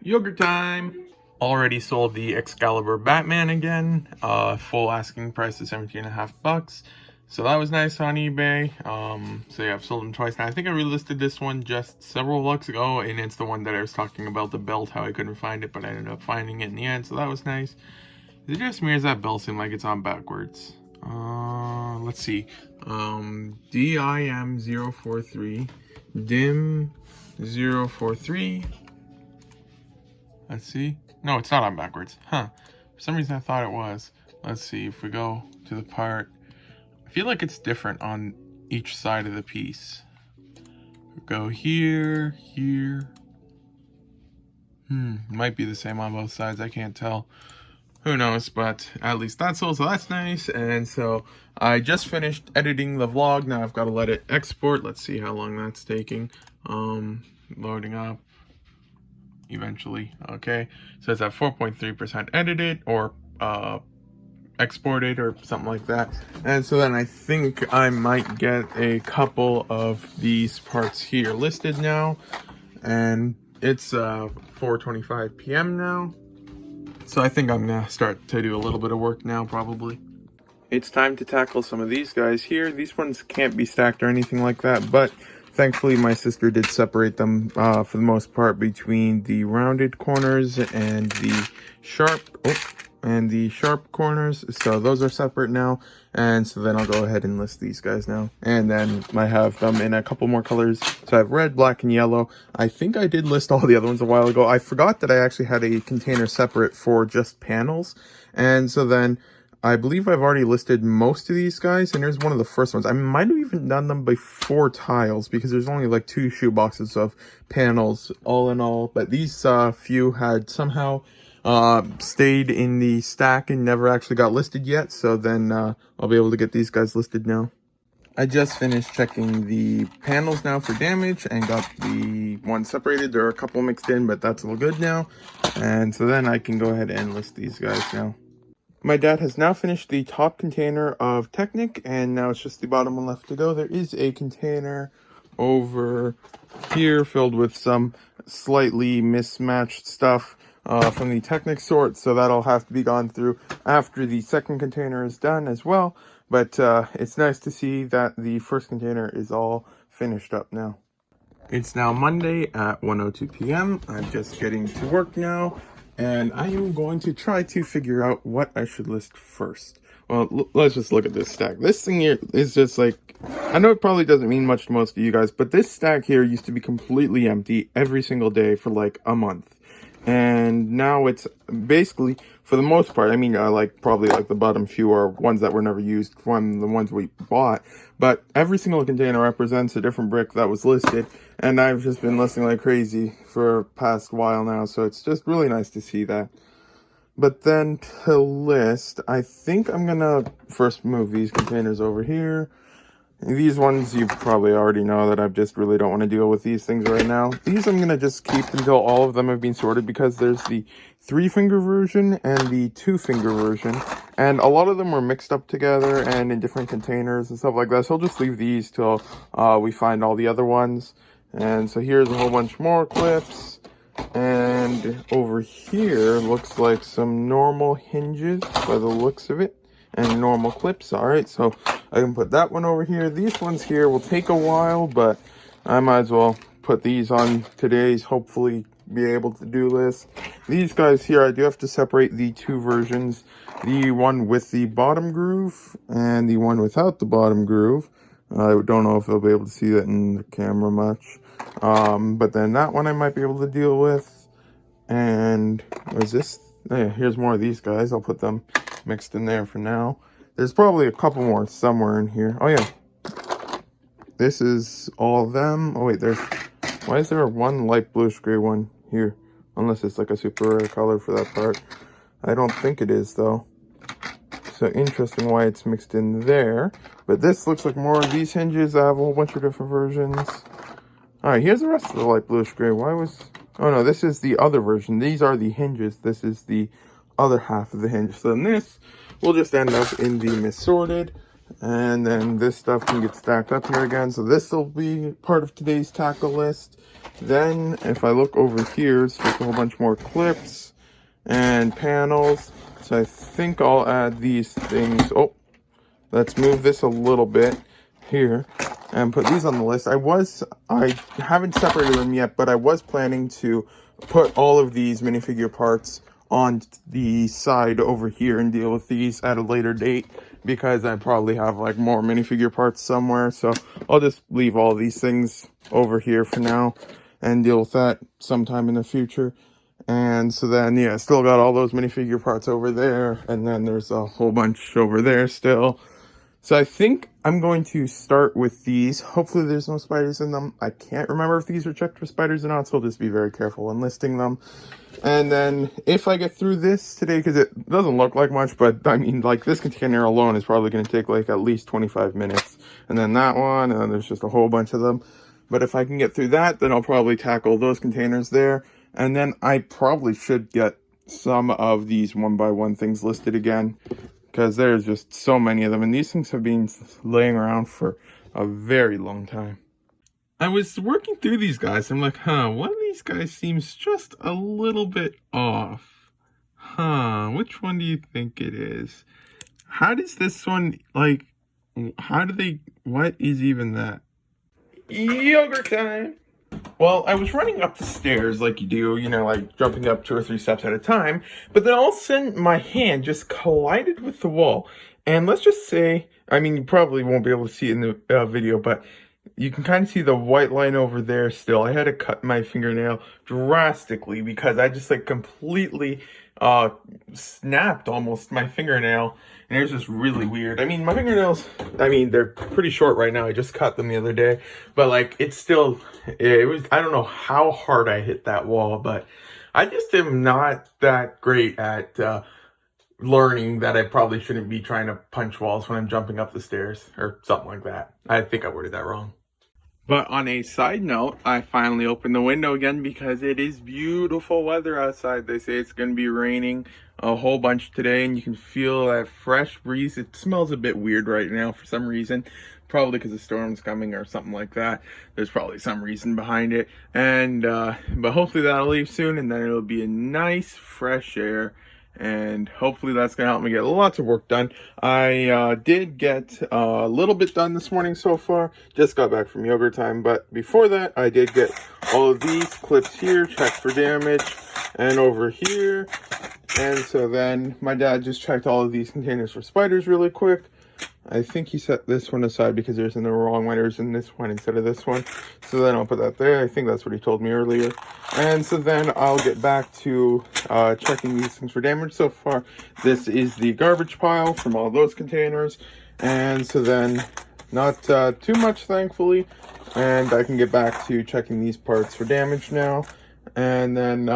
Yogurt time! Already sold the Excalibur Batman again. Full asking price is $17.50. So that was nice on eBay. So yeah, I've sold them twice now. I think I relisted this one just several weeks ago, and it's the one that I was talking about, the belt, how I couldn't find it, but I ended up finding it in the end, so that was nice. Is it just me or does that belt seem like it's on backwards? Let's see. DIM043, DIM043. Let's see. No, it's not on backwards. Huh. For some reason I thought it was. Let's see. If we go to the part, I feel like it's different on each side of the piece. We go here, here. Might be the same on both sides. I can't tell. Who knows, but at least that's all, so that's nice. And so I just finished editing the vlog. Now I've got to let it export. Let's see how long that's taking. Loading up. Eventually. Okay, so it's at 4.3% edited or exported or something like that. And so then I think I might get a couple of these parts here listed now, and it's 4:25 p.m. now, so I think I'm gonna start to do a little bit of work now. Probably it's time to tackle some of these guys here. These ones can't be stacked or anything like that, but thankfully, my sister did separate them for the most part between the rounded corners and the sharp corners. So those are separate now. And so then I'll go ahead and list these guys now. And then I have them in a couple more colors. So I have red, black, and yellow. I think I did list all the other ones a while ago. I forgot that I actually had a container separate for just panels. And so then I believe I've already listed most of these guys, and here's one of the first ones. I might have even done them before tiles, because there's only like 2 shoe boxes of panels all in all. But these few had somehow stayed in the stack and never actually got listed yet. So then I'll be able to get these guys listed now. I just finished checking the panels now for damage and got the one separated. There are a couple mixed in, but that's all good now. And so then I can go ahead and list these guys now. My dad has now finished the top container of Technic, and now it's just the bottom one left to go. There is a container over here filled with some slightly mismatched stuff from the Technic sort, so that'll have to be gone through after the second container is done as well. But it's nice to see that the first container is all finished up now. It's now Monday at 1:02 p.m. I'm just getting to work now, and I am going to try to figure out what I should list first. Well, let's just look at this stack. This thing here is just like, I know it probably doesn't mean much to most of you guys, but this stack here used to be completely empty every single day for like a month. And now it's basically, for the most part, I mean, probably like the bottom few are ones that were never used from the ones we bought, but every single container represents a different brick that was listed, and I've just been listing like crazy for past while now, so it's just really nice to see that. But then to list, I think I'm gonna first move these containers over here. These ones you probably already know that I just really don't want to deal with these things right now. These I'm going to just keep until all of them have been sorted, because there's the 3-finger version and the 2-finger version. And a lot of them were mixed up together and in different containers and stuff like that. So I'll just leave these till we find all the other ones. And so here's a whole bunch more clips. And over here looks like some normal hinges by the looks of it. And normal clips. Alright, so I can put that one over here. These ones here will take a while, but I might as well put these on today's hopefully be able to do list. These guys here, I do have to separate the 2 versions. The one with the bottom groove and the one without the bottom groove. I don't know if I'll be able to see that in the camera much. But then that one I might be able to deal with. And was this? Yeah, here's more of these guys. I'll put them mixed in there for now. There's probably a couple more somewhere in here. Oh yeah, this is all of them. Oh wait, why is there one light bluish gray one here? Unless it's like a super rare color for that part. I don't think it is though. So interesting why it's mixed in there. But this looks like more of these hinges. I have a whole bunch of different versions. Alright, here's the rest of the light bluish gray. Oh no, this is the other version. These are the hinges. This is the other half of the hinge. So then this will just end up in the missorted, and then this stuff can get stacked up here again. So this will be part of today's tackle list. Then if I look over here, it's just a whole bunch more clips and panels. So I think I'll add these things. Oh, let's move this a little bit here and put these on the list. I haven't separated them yet, but I was planning to put all of these minifigure parts on the side over here and deal with these at a later date, because I probably have like more minifigure parts somewhere. So I'll just leave all these things over here for now and deal with that sometime in the future. And so then, yeah, still got all those minifigure parts over there, and then there's a whole bunch over there still. So I think I'm going to start with these. Hopefully there's no spiders in them. I can't remember if these are checked for spiders or not, so I'll just be very careful when listing them. And then if I get through this today, because it doesn't look like much, but I mean, like, this container alone is probably going to take like at least 25 minutes. And then that one, and then there's just a whole bunch of them. But if I can get through that, then I'll probably tackle those containers there. And then I probably should get some of these 1x1 things listed again, because there's just so many of them, and these things have been laying around for a very long time. I was working through these guys, I'm like, one of these guys seems just a little bit off. Which one do you think it is? How does this one, like, what is even that? Yogurt time! Well, I was running up the stairs like you do, you know, like jumping up 2 or 3 steps at a time. But then all of a sudden, my hand just collided with the wall. And let's just say, I mean, you probably won't be able to see it in the video, but you can kind of see the white line over there still. I had to cut my fingernail drastically because I just like completely snapped almost my fingernail. And it was just really weird. I mean, my fingernails, I mean, they're pretty short right now. I just cut them the other day. But like, it's still, it was, I don't know how hard I hit that wall, but I just am not that great at learning that I probably shouldn't be trying to punch walls when I'm jumping up the stairs or something like that. I think I worded that wrong. But on a side note, I finally opened the window again because it is beautiful weather outside. They say it's going to be raining a whole bunch today, and you can feel that fresh breeze. It smells a bit weird right now for some reason, probably because the storm's coming or something like that. There's probably some reason behind it. And but hopefully that'll leave soon, and then it'll be a nice fresh air. And hopefully that's going to help me get lots of work done. I did get a little bit done this morning so far. Just got back from yoga time. But before that, I did get all of these clips here, checked for damage, and over here. And so then my dad just checked all of these containers for spiders really quick. I think he set this one aside because there's in the wrong one. There's in this one instead of this one. So then I'll put that there. I think that's what he told me earlier. And so then I'll get back to checking these things for damage. So far, this is the garbage pile from all those containers. And so then not too much, thankfully. And I can get back to checking these parts for damage now. And then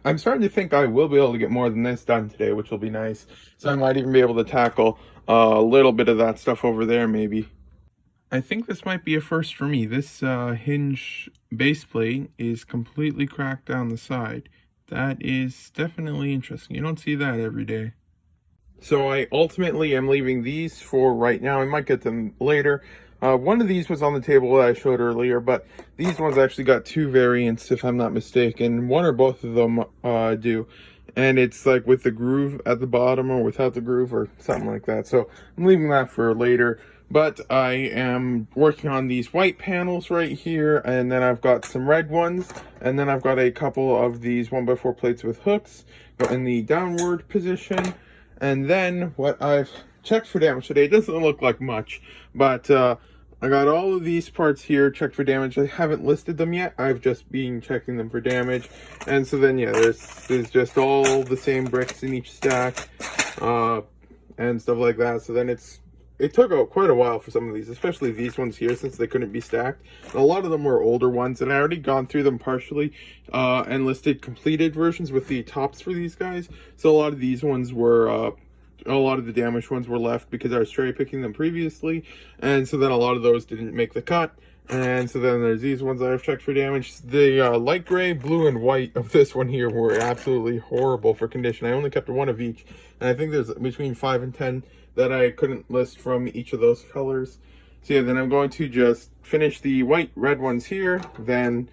I'm starting to think I will be able to get more than this done today, which will be nice. So I might even be able to tackle a little bit of that stuff over there, maybe. I think this might be a first for me. This hinge base plate is completely cracked down the side. That is definitely interesting. You don't see that every day. So I ultimately am leaving these for right now. I might get them later. One of these was on the table that I showed earlier, but these ones actually got 2 variants, if I'm not mistaken. One or both of them do. And it's like with the groove at the bottom or without the groove or something like that. So I'm leaving that for later. But I am working on these white panels right here. And then I've got some red ones. And then I've got a couple of these 1x4 plates with hooks in the downward position. And then what I've checked for damage today, it doesn't look like much. But I got all of these parts here checked for damage. I haven't listed them yet. I've just been checking them for damage. And so then, yeah, this is just all the same bricks in each stack and stuff like that. So then it took quite a while for some of these, especially these ones here, since they couldn't be stacked. And a lot of them were older ones, and I already gone through them partially and listed completed versions with the tops for these guys. So a lot of these ones were a lot of the damaged ones were left because I was cherry picking them previously, and so then a lot of those didn't make the cut. And so then there's these ones I've checked for damage. The light gray, blue, and white of this one here were absolutely horrible for condition. I only kept 1 of each, and I think there's between 5 and 10 that I couldn't list from each of those colors. So yeah, then I'm going to just finish the white red ones here, then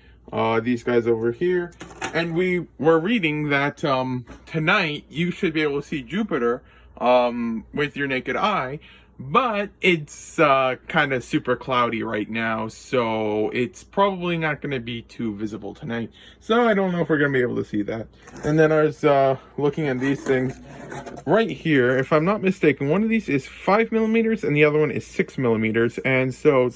these guys over here. And we were reading that tonight you should be able to see Jupiter with your naked eye, but it's kind of super cloudy right now, so it's probably not going to be too visible tonight. So I don't know if we're going to be able to see that. And then I was looking at these things right here. If I'm not mistaken, one of these is 5mm and the other one is 6mm. And so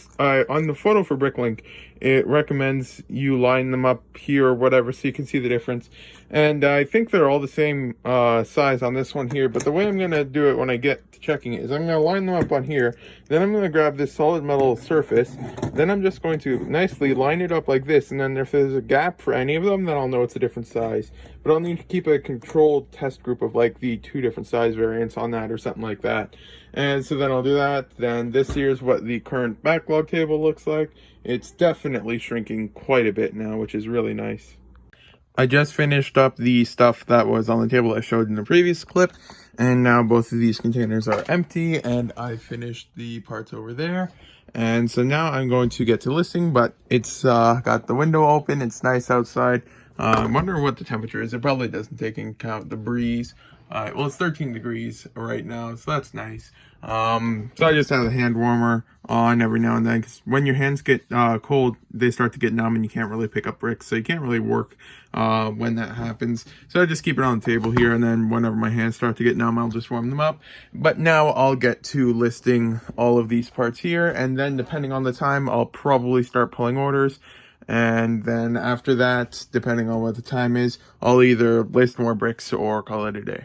on the photo for Bricklink, it recommends you line them up here or whatever so you can see the difference. And I think they're all the same size on this one here, but the way I'm going to do it when I get to checking it is I'm going to line them up on here, then I'm going to grab this solid metal surface, then I'm just going to nicely line it up like this, and then if there's a gap for any of them, then I'll know it's a different size. But I'll need to keep a controlled test group of like the 2 different size variants on that or something like that. And so then I'll do that. Then this here's what the current backlog table looks like. It's definitely shrinking quite a bit now, which is really nice. I just finished up the stuff that was on the table I showed in the previous clip, and now both of these containers are empty, and I finished the parts over there. And so now I'm going to get to listing, but it's got the window open, it's nice outside. I'm wondering what the temperature is. It probably doesn't take into account the breeze. Well, it's 13 degrees right now, so that's nice. So I just have the hand warmer on every now and then, because when your hands get cold, they start to get numb and you can't really pick up bricks, so you can't really work when that happens. So I just keep it on the table here, and then whenever my hands start to get numb, I'll just warm them up. But now I'll get to listing all of these parts here, and then depending on the time, I'll probably start pulling orders. And then after that, depending on what the time is, I'll either list more bricks or call it a day.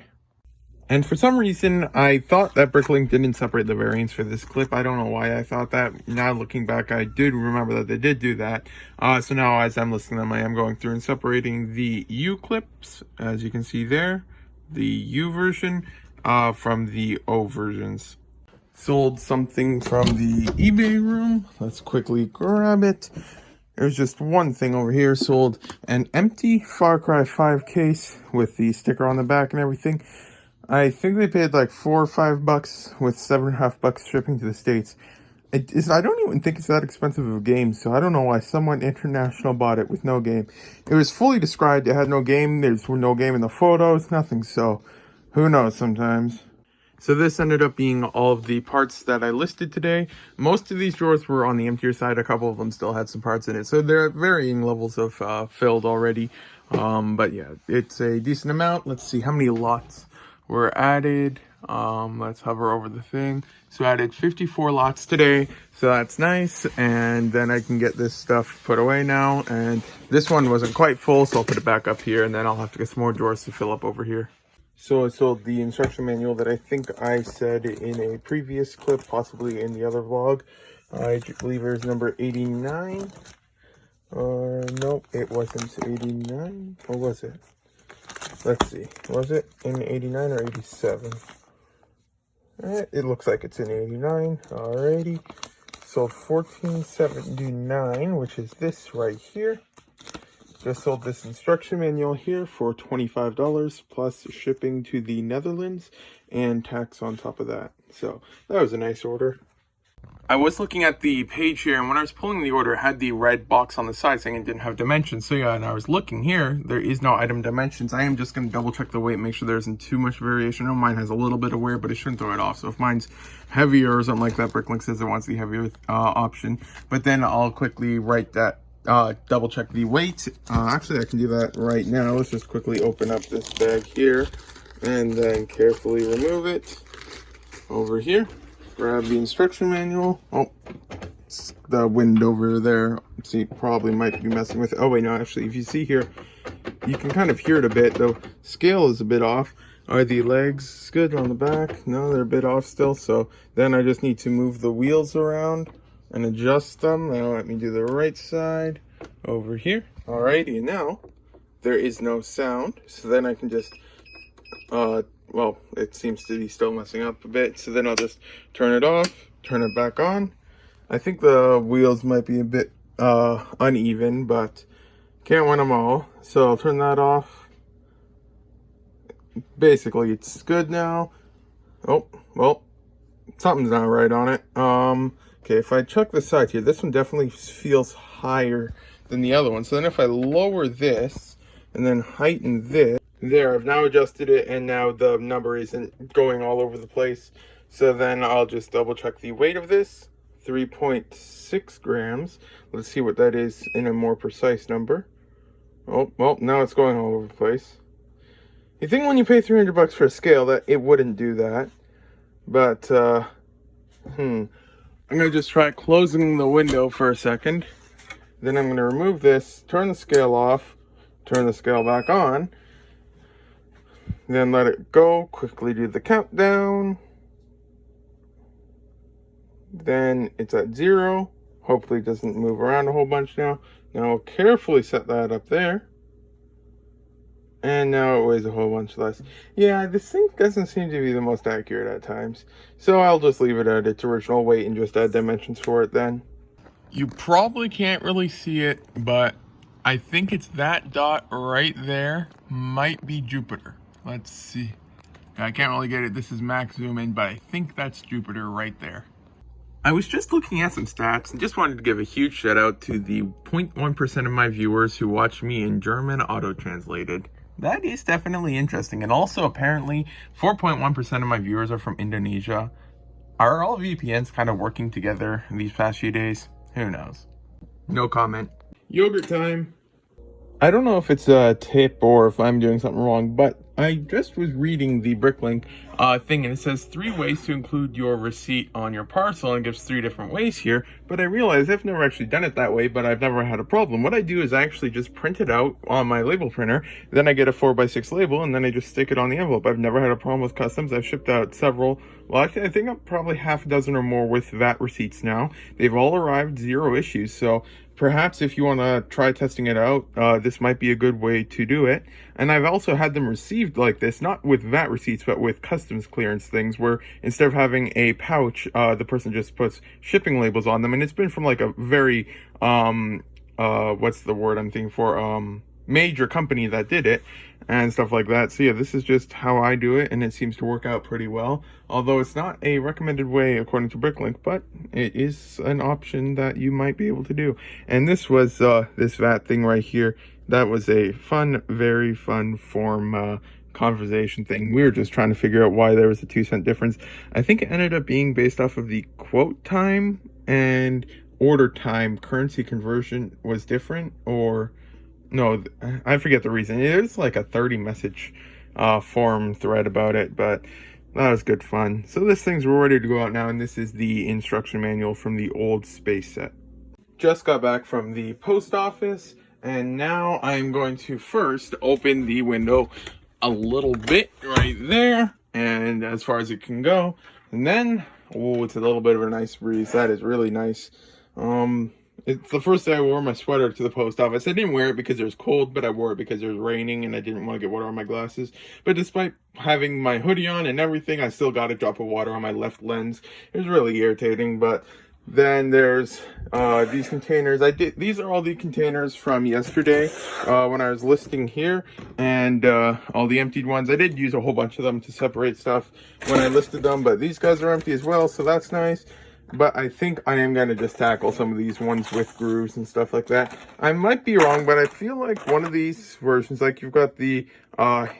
And for some reason, I thought that Bricklink didn't separate the variants for this clip. I don't know why I thought that. Now looking back, I did remember that they did do that. So now as I'm listing them, I am going through and separating the U clips, as you can see there, the U version from the O versions. Sold something from the eBay room. Let's quickly grab it. There's just one thing over here. Sold an empty Far Cry 5 case with the sticker on the back and everything. I think they paid like $4 or $5 with $7.50 shipping to the States. I don't even think it's that expensive of a game, so I don't know why someone international bought it with no game. It was fully described, it had no game, there's no game in the photos, nothing, so who knows sometimes. So this ended up being all of the parts that I listed today. Most of these drawers were on the emptier side, a couple of them still had some parts in it, so they're at varying levels of filled already. But yeah, it's a decent amount. Let's see how many lots were added. Let's hover over the thing. So I added 54 lots today, so that's nice. And then I can get this stuff put away now. And this one wasn't quite full, so I'll put it back up here, and then I'll have to get some more drawers to fill up over here. So I sold the instruction manual that I think I said in a previous clip, possibly in the other vlog. I believe it was number 89. Nope, it wasn't 89. Or was it? Let's see, was it in 89 or 87? It looks like it's in 89. Alrighty. Sold 1479, which is this right here. Just sold this instruction manual here for $25 plus shipping to the Netherlands and tax on top of that. So that was a nice order. I was looking at the page here, and when I was pulling the order, it had the red box on the side saying it didn't have dimensions. So yeah, and I was looking here, there is no item dimensions. I am just going to double check the weight, make sure there isn't too much variation. I know mine has a little bit of wear, but it shouldn't throw it off. So if mine's heavier or something like that, Bricklink says it wants the heavier option. But then I'll quickly write that, double check the weight. Actually, I can do that right now. Let's just quickly open up this bag here and then carefully remove it over here. Grab the instruction manual. Oh, it's the wind over there. See, probably might be messing with it. Oh wait, no, actually, if you see here, you can kind of hear it a bit. The scale is a bit off. Are the legs good on the back? No, they're a bit off still. So then I just need to move the wheels around and adjust them. Now let me do the right side over here. Alrighty, and now there is no sound. So then I can just well, it seems to be still messing up a bit, so then I'll just turn it off, turn it back on. I think the wheels might be a bit uneven, but can't win them all. So I'll turn that off. Basically, it's good now. Oh, well, something's not right on it. Okay, if I check the side here, this one definitely feels higher than the other one. So then if I lower this and then heighten this, there, I've now adjusted it, and now the number isn't going all over the place. So then I'll just double check the weight of this, 3.6 grams. Let's see what that is in a more precise number. Oh, well, now it's going all over the place. You think when you pay 300 bucks for a scale that it wouldn't do that, but I'm gonna just try closing the window for a second. Then I'm gonna remove this, turn the scale off, turn the scale back on, then let it go, quickly do the countdown. Then it's at 0. Hopefully it doesn't move around a whole bunch now. Now I'll carefully set that up there. And now it weighs a whole bunch less. Yeah, this thing doesn't seem to be the most accurate at times. So I'll just leave it at its original weight and just add dimensions for it then. You probably can't really see it, but I think it's that dot right there might be Jupiter. Let's see. I can't really get it. This is max zoom in, but I think that's Jupiter right there. I was just looking at some stats and just wanted to give a huge shout out to the 0.1% of my viewers who watch me in German auto-translated. That is definitely interesting. And also apparently 4.1% of my viewers are from Indonesia. Are all VPNs kind of working together these past few days? Who knows? No comment. Yogurt time. I don't know if it's a tip or if I'm doing something wrong, but I just was reading the Bricklink thing, and it says 3 ways to include your receipt on your parcel, and it gives 3 different ways here. But I realized I've never actually done it that way, but I've never had a problem. What I do is I actually just print it out on my label printer, then I get a 4x6 label, and then I just stick it on the envelope. I've never had a problem with customs. I've shipped out several. Well, actually, I think I'm probably half a dozen or more with VAT receipts now. They've all arrived, 0 issues. So perhaps if you want to try testing it out, this might be a good way to do it. And I've also had them received like this, not with VAT receipts, but with customs clearance things, where instead of having a pouch, the person just puts shipping labels on them. And it's been from like a very, what's the word I'm thinking for, major company that did it and stuff like that. So yeah, this is just how I do it, and it seems to work out pretty well. Although it's not a recommended way according to Bricklink, but it is an option that you might be able to do. And this was this VAT thing right here. That was a fun, very fun form conversation thing. We were just trying to figure out why there was a 2-cent difference. I think it ended up being based off of the quote time and order time. Currency conversion was different, or no, I forget the reason. It was like a 30 message forum thread about it, but that was good fun. So this thing's ready to go out now, and this is the instruction manual from the old space set. Just got back from the post office, and now I'm going to first open the window a little bit right there, and as far as it can go. And then, oh, it's a little bit of a nice breeze. That is really nice. It's the first day I wore my sweater to the post office. I didn't wear it because it was cold, but I wore it because it was raining and I didn't want to get water on my glasses. But despite having my hoodie on and everything, I still got a drop of water on my left lens. It was really irritating. But then there's these containers. These are all the containers from yesterday when I was listing here, and all the emptied ones. I did use a whole bunch of them to separate stuff when I listed them, but these guys are empty as well, so that's nice. But I think I am going to just tackle some of these ones with grooves and stuff like that. I might be wrong, but I feel like one of these versions, like you've got the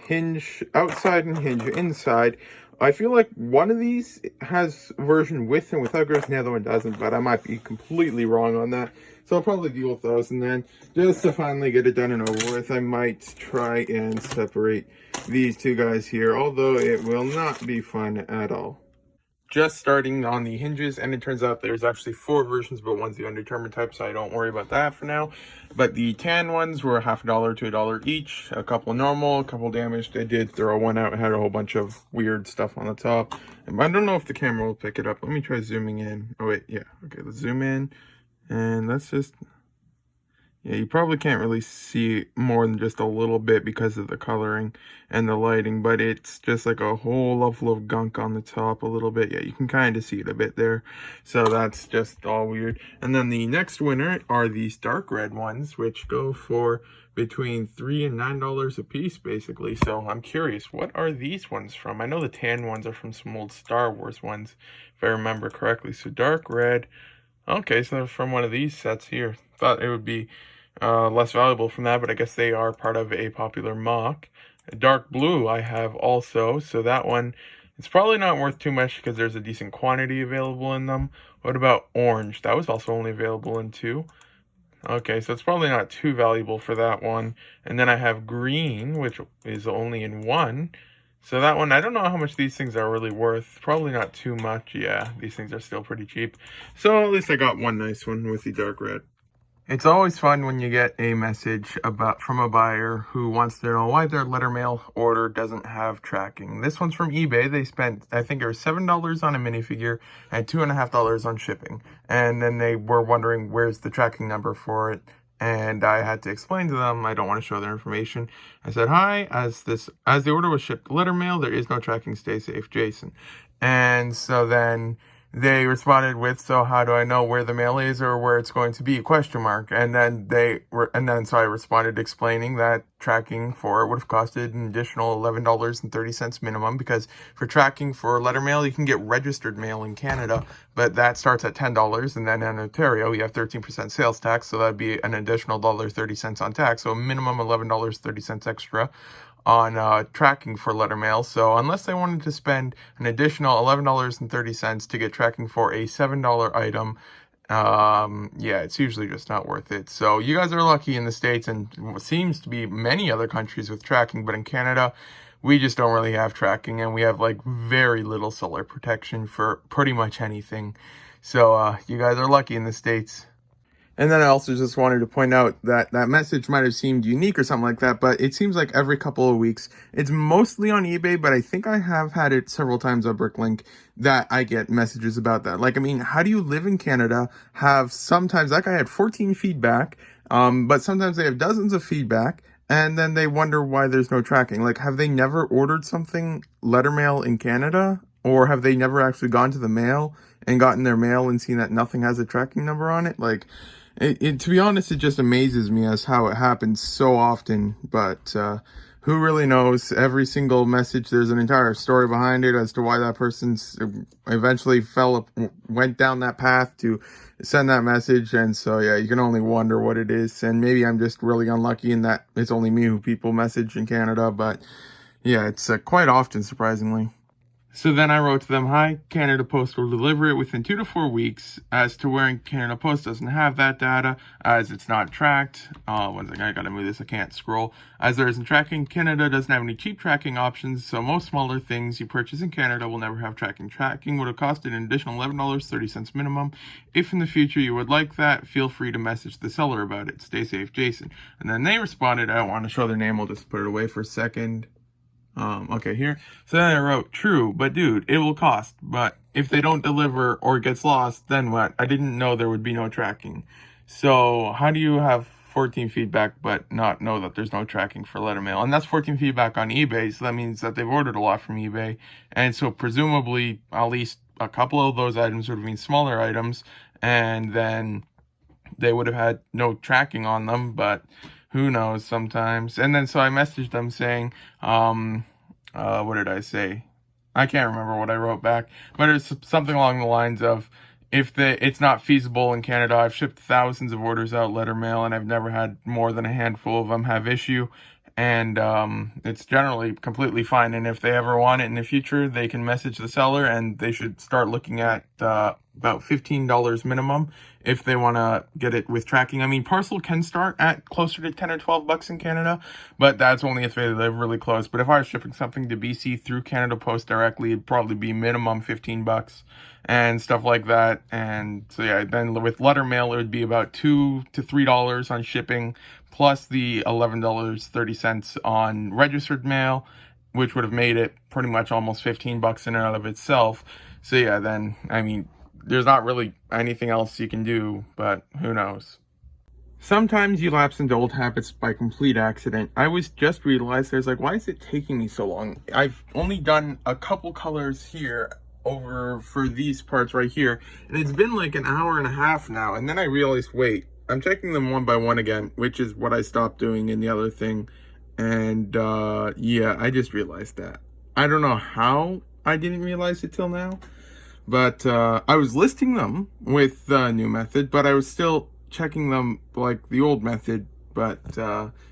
hinge outside and hinge inside, I feel like one of these has version with and without grooves, and the other one doesn't, but I might be completely wrong on that. So I'll probably deal with those, and then just to finally get it done and over with, I might try and separate these 2 guys here, although it will not be fun at all. Just starting on the hinges, and it turns out there's actually 4 versions, but one's the undetermined type, so I don't worry about that for now. But the tan ones were $0.50 to $1 each, a couple normal, a couple damaged. I did throw one out, it had a whole bunch of weird stuff on the top. And I don't know if the camera will pick it up. Let me try zooming in. Oh wait, yeah, okay, let's zoom in, and let's just, yeah, you probably can't really see more than just a little bit because of the coloring and the lighting, but it's just like a whole level of gunk on the top a little bit. Yeah, you can kind of see it a bit there. So that's just all weird. And then the next winner are these dark red ones, which go for between $3 and $9 a piece, basically. So I'm curious, what are these ones from? I know the tan ones are from some old Star Wars ones, if I remember correctly. So dark red. Okay, so they're from one of these sets here. Thought it would be less valuable from that, but I guess they are part of a popular mock. Dark blue I have also, so that one, it's probably not worth too much because there's a decent quantity available in them. What about orange? That was also only available in 2. Okay, so it's probably not too valuable for that one. And then I have green, which is only in 1. So that one, I don't know how much these things are really worth. Probably not too much. Yeah, these things are still pretty cheap. So at least I got one nice one with the dark red. It's always fun when you get a message from a buyer who wants to know why their letter mail order doesn't have tracking. This one's from eBay. They spent, I think it was $7 on a minifigure and $2.50 on shipping. And then they were wondering where's the tracking number for it. And I had to explain to them, I don't want to show their information. I said, hi, as the order was shipped letter mail, there is no tracking, stay safe, Jason. And so then they responded with, so how do I know where the mail is or where it's going to be, question mark. And then so I responded explaining that tracking for it would have costed an additional $11.30 minimum, because for tracking for letter mail, you can get registered mail in Canada, but that starts at $10. And then in Ontario, you have 13% sales tax. So that'd be an additional $1.30 on tax. So a minimum $11.30 extra on tracking for letter mail. So unless they wanted to spend an additional $11.30 to get tracking for a $7 item, yeah, it's usually just not worth it. So you guys are lucky in the States, and seems to be many other countries with tracking, but in Canada, we just don't really have tracking, and we have like very little seller protection for pretty much anything. So you guys are lucky in the States. And then I also just wanted to point out that that message might have seemed unique or something like that, but it seems like every couple of weeks, it's mostly on eBay, but I think I have had it several times on Bricklink that I get messages about that. Like, I mean, how do you live in Canada, have sometimes, that guy had 14 feedback, but sometimes they have dozens of feedback, and then they wonder why there's no tracking. Like, have they never ordered something letter mail in Canada? Or have they never actually gone to the mail and gotten their mail and seen that nothing has a tracking number on it? Like, to be honest, it just amazes me as how it happens so often, but who really knows? Every single message, there's an entire story behind it as to why that person's eventually went down that path to send that message. And so, yeah, you can only wonder what it is. And maybe I'm just really unlucky in that it's only me who people message in Canada, but yeah, it's quite often, surprisingly. So then I wrote to them, hi, Canada Post will deliver it within 2 to 4 weeks. As to where Canada Post doesn't have that data, as it's not tracked. One second, I gotta move this, I can't scroll. As there isn't tracking, Canada doesn't have any cheap tracking options, so most smaller things you purchase in Canada will never have tracking. Tracking would have costed an additional $11.30 minimum. If in the future you would like that, feel free to message the seller about it. Stay safe, Jason. And then they responded, I don't want to show their name, I'll just put it away for a second. Okay, here. So then I wrote, true, but dude, it will cost. But if they don't deliver or it gets lost, then what? I didn't know there would be no tracking. So how do you have 14 feedback but not know that there's no tracking for letter mail? And that's 14 feedback on eBay, so that means that they've ordered a lot from eBay. And so presumably at least a couple of those items would have been smaller items, and then they would have had no tracking on them, but who knows sometimes. And then so I messaged them saying, what did I say? I can't remember what I wrote back, but it's something along the lines of, it's not feasible in Canada. I've shipped thousands of orders out letter mail, and I've never had more than a handful of them have issue. And it's generally completely fine. And if they ever want it in the future, they can message the seller, and they should start looking at about $15 minimum if they want to get it with tracking. I mean, parcel can start at closer to 10 or 12 bucks in Canada, but that's only if they live really close. But if I was shipping something to BC through Canada Post directly, it'd probably be minimum 15 bucks and stuff like that. And so yeah, then with letter mail, it would be about $2 to $3 on shipping, plus the $11.30 on registered mail, which would have made it pretty much almost 15 bucks in and out of itself. So yeah, then, I mean, there's not really anything else you can do, but who knows. Sometimes you lapse into old habits by complete accident. I was just realized, there's like, why is it taking me so long? I've only done a couple colors here over for these parts right here, and it's been like an hour and a half now. And then I realized, wait, I'm checking them one by one again, which is what I stopped doing in the other thing. And yeah, I just realized that. I don't know how I didn't realize it till now, but I was listing them with the new method, but I was still checking them like the old method, but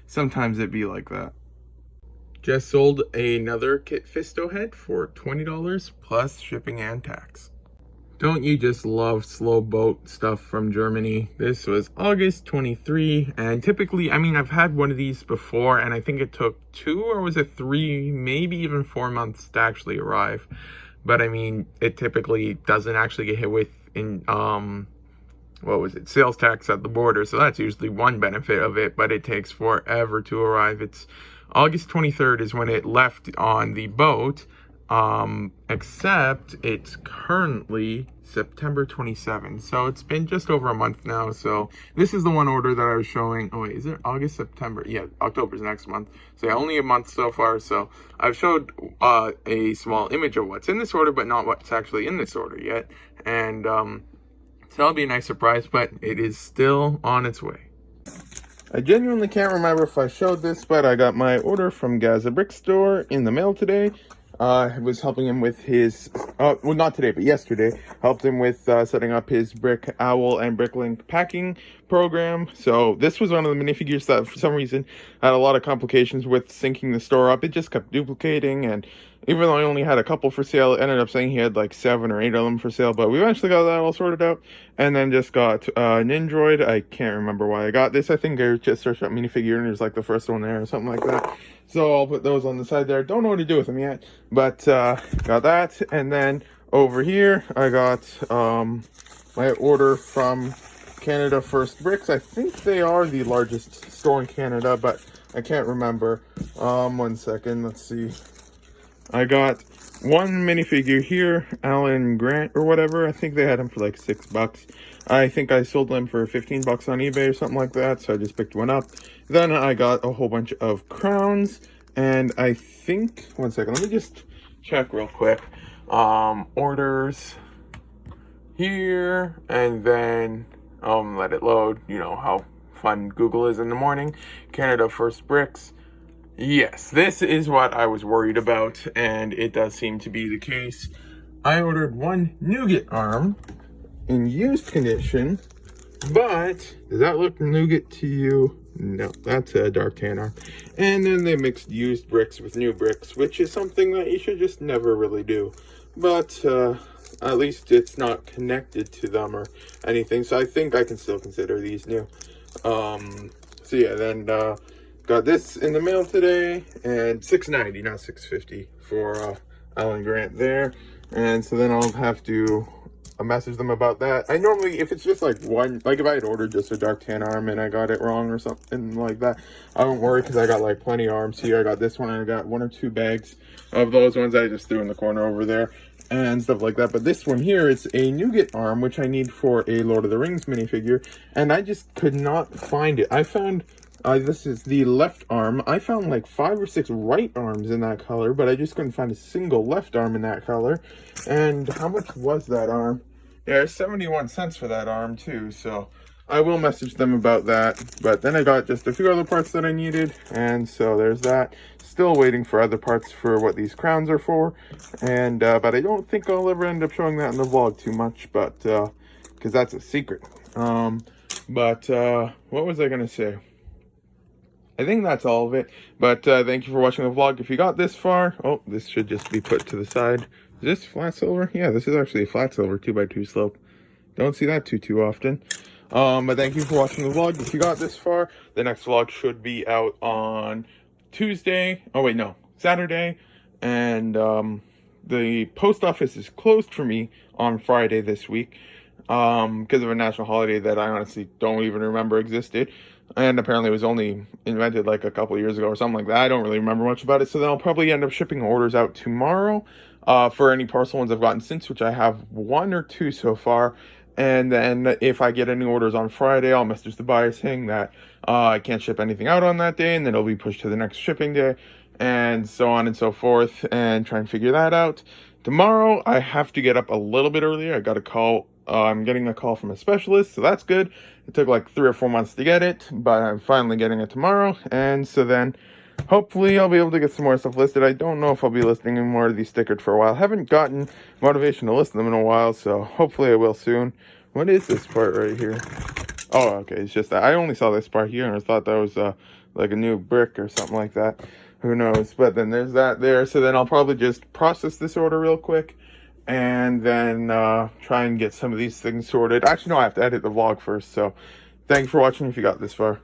sometimes it'd be like that. Just sold another Kit Fisto head for $20 plus shipping and tax. Don't you just love slow boat stuff from Germany? This was August 23, and typically, I mean, I've had one of these before, and I think it took 2 or was it 3, maybe even 4 months to actually arrive. But I mean, it typically doesn't actually get hit with what was it, sales tax at the border, so that's usually one benefit of it, but it takes forever to arrive. It's August 23rd is when it left on the boat. Except it's currently September 27th, so it's been just over a month now. So this is the one order that I was showing. Oh wait, is it August, September? Yeah, October's next month. So yeah, only a month so far. So I've showed a small image of what's in this order, but not what's actually in this order yet. And so that'll be a nice surprise, but it is still on its way. I genuinely can't remember if I showed this, but I got my order from Gaza Brick Store in the mail today. I was helping him with his, well, not today, but yesterday, helped him with setting up his Brickowl and Bricklink packing program. So this was one of the minifigures that for some reason had a lot of complications with syncing the store up. It just kept duplicating, and even though I only had a couple for sale, it ended up saying he had like 7 or 8 of them for sale, but we eventually got that all sorted out. And then just got an Android. I can't remember why I got this. I think I just searched up minifigure and there's like the first one there or something like that. So I'll put those on the side there. Don't know what to do with them yet, but got that. And then over here, I got my order from Canada First Bricks. I think they are the largest store in Canada, but I can't remember. 1 second, let's see. I got one minifigure here, Alan Grant or whatever. I think they had him for like $6. I think I sold them for 15 bucks on eBay or something like that, so I just picked one up. Then I got a whole bunch of crowns, and I think, 1 second, let me just check real quick. Orders here, and then let it load. You know how fun Google is in the morning. Canada First Bricks. Yes, this is what I was worried about, and it does seem to be the case. I ordered one nougat arm in used condition, but does that look nougat to you? No, that's a dark tan arm. And then they mixed used bricks with new bricks, which is something that you should just never really do. But at least it's not connected to them or anything, so I think I can still consider these new. So yeah, then got this in the mail today, and $6.90, not $6.50 for Alan Grant there. And so then I'll have to message them about that. I normally, if it's just like one, like if I had ordered just a dark tan arm and I got it wrong or something like that, I won't worry because I got like plenty of arms here. I got this one, and I got 1 or 2 bags of those ones I just threw in the corner over there and stuff like that. But this one here is a nougat arm, which I need for a Lord of the Rings minifigure, and I just could not find it. I found this is the left arm. I found like 5 or 6 right arms in that color, but I just couldn't find a single left arm in that color. And how much was that arm? Yeah, 71 cents for that arm too, so I will message them about that. But then I got just a few other parts that I needed, and so there's that. Still waiting for other parts for what these crowns are for, and but I don't think I'll ever end up showing that in the vlog too much, but because that's a secret. What was I gonna say? I think that's all of it, but thank you for watching the vlog. If you got this far, oh, this should just be put to the side. Is this flat silver? Yeah, this is actually a flat silver 2x2 slope. Don't see that too often. But thank you for watching the vlog. If you got this far, the next vlog should be out on Tuesday. Oh wait, no, Saturday. And the post office is closed for me on Friday this week because of a national holiday that I honestly don't even remember existed. And apparently it was only invented like a couple years ago or something like that. I don't really remember much about it. So then I'll probably end up shipping orders out tomorrow for any parcel ones I've gotten since, which I have 1 or 2 so far. And then if I get any orders on Friday, I'll message the buyer saying that I can't ship anything out on that day, and then it'll be pushed to the next shipping day, and so on and so forth, and try and figure that out. Tomorrow, I have to get up a little bit earlier. I got a call. I'm getting a call from a specialist, so that's good. It took like 3 or 4 months to get it, but I'm finally getting it tomorrow, and so then hopefully I'll be able to get some more stuff listed. I don't know if I'll be listing any more of these stickered for a while. I haven't gotten motivation to list them in a while, so hopefully I will soon. What is this part right here? Oh, okay. It's just that I only saw this part here and I thought that was like a new brick or something like that. Who knows? But then there's that there. So then I'll probably just process this order real quick and then try and get some of these things sorted. Actually, no, I have to edit the vlog first. So thank you for watching if you got this far.